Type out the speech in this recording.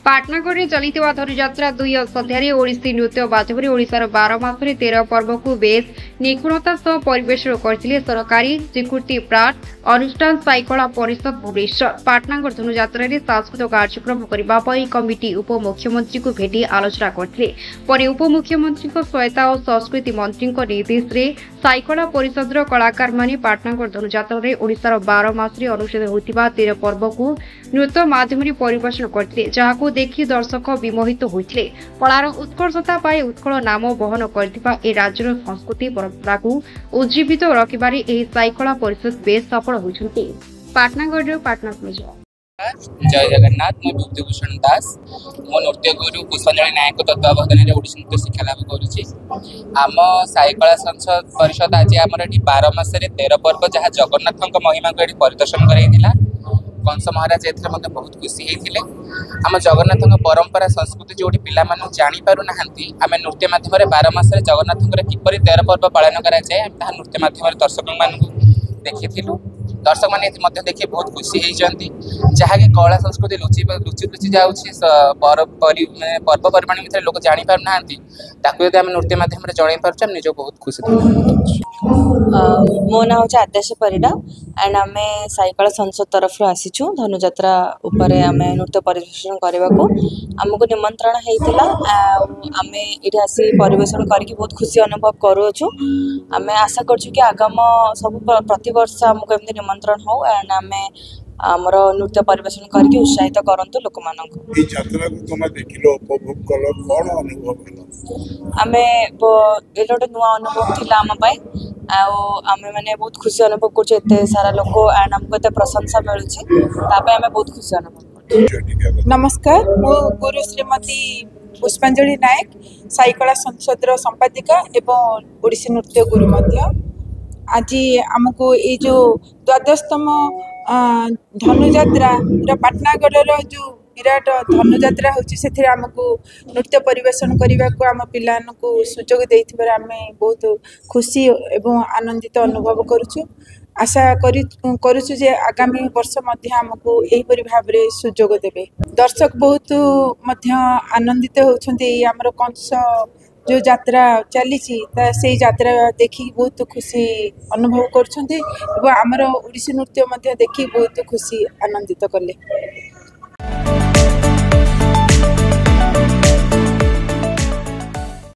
पाटनागढ़ में चलता धनुजात्रा 2 अध्याय ओडिसी नृत्य माध्यम ओडिशार 12 मासरे 13 पर्व को बेस निपुणता सह परिवेषण करथिले सरकारी स्वीकृति प्राप्त अनुष्ठान साइकला परिषद भुवनेश्वर। पाटनागढ़ धनुजात्रा रे सांस्कृतिक कार्यक्रम करबा पई कमिटी उपमुख्यमंत्री को भेटी आलोचना करथिले। पर उपमुख्यमंत्री सहायता और संस्कृति मंत्री निर्देश रे साइकला परिषद कलाकार माने पाटनागढ़ धनुजात्रा रे ओडिशार 12 मासरे अनुष्ठित होतिबा 13 पर्व को नृत्य माध्यम परिवेषण करथिले, जहाको देखि दर्शक विमोहित होइथिले। कलार उत्कर्षता पाई उत्कल नाम बहन करथिबा ए राज्यर संस्कृति परंपरा को उज्जीवित रखिबारे एही साइकला परिषद बेस सफल होइछन्ति। पाटनागढ़ पाटना जय जगन्नाथ। मैं विभूतिभूषण दास मो नृत्य गुरु पुष्पांजलि नायक तत्वावधान ओडिसी नृत्य शिक्षा लाभ करुच्ची। आम साइकला संसद परिषद आज आम 12 मासरे 13 पर्व जहाँ जगन्नाथ महिमा को ये परिदर्शन कराइला। कंस महाराज एथरे मते बहुत खुशी होते। आम जगन्नाथ परंपरा संस्कृति जो पिला मानु जानी पारु नाहंती, आम नृत्य माध्यम 12 मासरे जगन्नाथ किपरि 13 पर्व पालन करा जाए नृत्य माध्यम दर्शक मानू देखिलु। दर्शक मैंने देखिए बहुत खुशी होती, जहाँकि कला संस्कृति लुचि लुचि जाऊँगी पर्वपर्वाणी भितर लोक जानी पार ना यदि आम नृत्य माध्यम जन पार्छ निज बहुत खुशी। मो ना हूँ आदेश परिडा एंड आम साइकल संसद तरफ आसीचु धनुजात्रा उपरे आम नृत्य परिवेषण करने को आमको निमंत्रण होता। आम ये आसी परिवेषण करके बहुत खुशी अनुभव करुचु। आम आशा करछु कि आगाम सब प्रतिवर्ष आमको एमती निमंत्रण हो एंड आम आमर नृत्य परिवेषण करके उत्साहित करंतु लोक मानक। ई यात्रा को तुम देखिलो उपभोग कलो कोन अनुभव हलो? आमे ए गोटे नुआ अनुभव थिला आम पाई आमे माने बहुत खुशी अनुभव करछे। एते सारा लोक एंड हमको एते प्रशंसा मिलुछि, तापे आमे बहुत खुशी अनुभव करछे। नमस्कार, मो गुरु श्रीमती पुष्पांजलि नायक साइकला संसद संपादिका एवं ओडिसी नृत्य गुरु मध्य। आज आमको ये जो 12तम धनुजात्रा पाटनागढ़ जो विराट धनुजात्रा होची से आमको नृत्य परिवेषण करने को आम पिला को सुजोग देथिबार आमे बहुत खुशी एवं आनंदित अनुभव करुछु। आशा करुछु जे आगामी वर्ष मध्य आमको एहीपरि भाव रे सुजोग देबे। दर्शक बहुत मध्य आनंदित होछन्ते। आमर कंस जो यात्रा चली से यात्रा देखी बहुत खुशी अनुभव करछन्ते एवं आमर ओडिसी नृत्य मध्य देखी बहुत खुशी आनंदित कले।